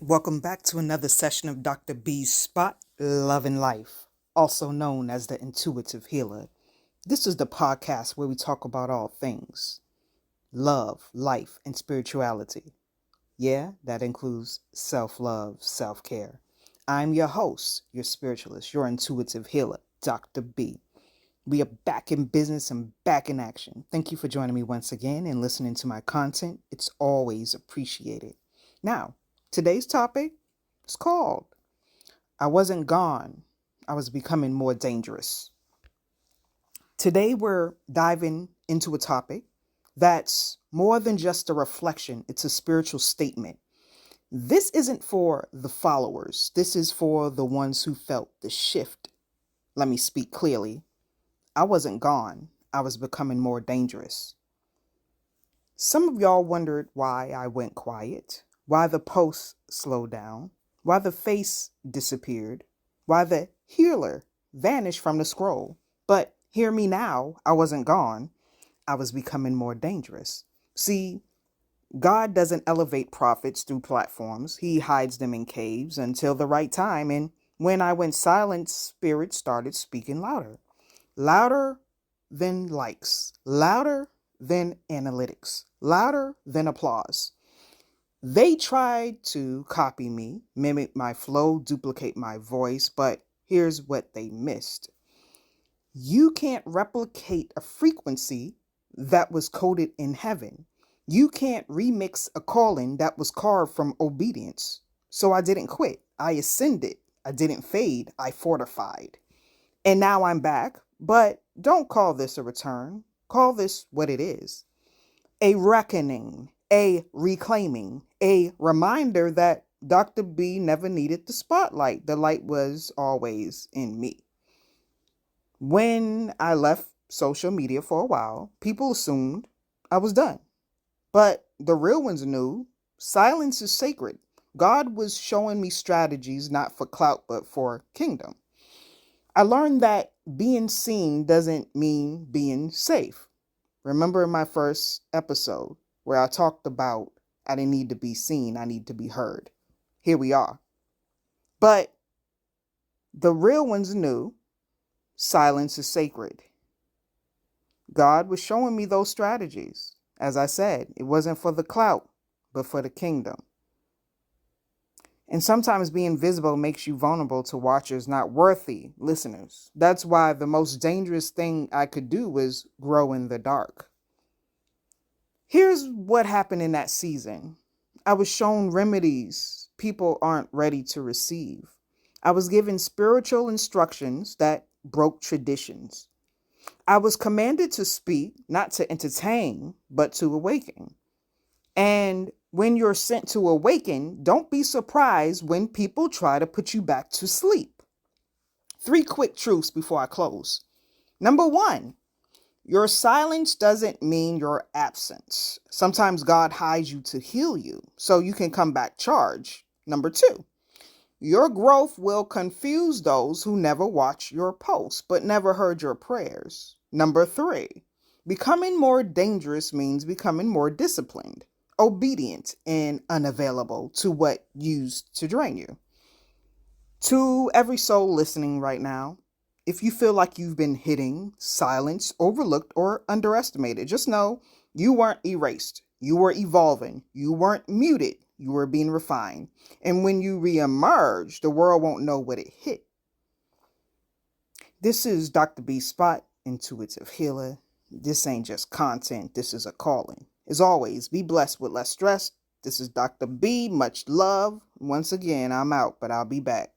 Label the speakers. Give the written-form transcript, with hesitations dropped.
Speaker 1: Welcome back to another session of Dr. B's Spot, Love and Life, also known as the Intuitive Healer. This is the podcast where we talk about all things love, life, and spirituality. Yeah, that includes self love, self care. I'm your host, your spiritualist, your intuitive healer, Dr. B. We are back in business and back in action. Thank you for joining me once again and listening to my content. It's always appreciated. Now, today's topic is called I Wasn't Gone. I Was Becoming More Dangerous. Today, we're diving into a topic that's more than just a reflection, it's a spiritual statement. This isn't for the followers, this is for the ones who felt the shift. Let me speak clearly. I wasn't gone. I was becoming more dangerous. Some of y'all wondered why I went quiet, why the posts slowed down, why the face disappeared, why the healer vanished from the scroll. But hear me now, I wasn't gone. I was becoming more dangerous. See, God doesn't elevate prophets through platforms. He hides them in caves until the right time. And when I went silent, spirits started speaking louder. Louder than likes, louder than analytics, louder than applause. They tried to copy me, mimic my flow, duplicate my voice, but here's what they missed. You can't replicate a frequency that was coded in heaven. You can't remix a calling that was carved from obedience. So I didn't quit. I ascended. I didn't fade. I fortified. And now I'm back, but don't call this a return. Call this what it is. A reckoning, a reclaiming, a reminder that Dr. B never needed the spotlight. The light was always in me. When I left social media for a while, people assumed I was done. But the real ones knew silence is sacred. God was showing me strategies not for clout, but for kingdom. I learned that being seen doesn't mean being safe. Remember in my first episode where I talked about I didn't need to be seen, I need to be heard. Here we are. But the real ones knew silence is sacred. God was showing me those strategies. As I said, it wasn't for the clout, but for the kingdom. And sometimes being visible makes you vulnerable to watchers not worthy listeners. That's why the most dangerous thing I could do was grow in the dark. Here's what happened in that season. I was shown remedies people aren't ready to receive. I was given spiritual instructions that broke traditions. I was commanded to speak, not to entertain, but to awaken. And when you're sent to awaken, don't be surprised when people try to put you back to sleep. 3 quick truths before I close. Number 1, your silence doesn't mean your absence. Sometimes God hides you to heal you so you can come back charged. Number 2, your growth will confuse those who never watch your posts but never heard your prayers. Number 3, becoming more dangerous means becoming more disciplined, obedient, and unavailable to what used to drain you. To every soul listening right now, if you feel like you've been hidden, silenced, overlooked, or underestimated, just know you weren't erased. You were evolving. You weren't muted. You were being refined. And when you reemerge, the world won't know what it hit. This is Dr. B Spot, Intuitive Healer. This ain't just content. This is a calling. As always, be blessed with less stress. This is Dr. B. Much love. Once again, I'm out, but I'll be back.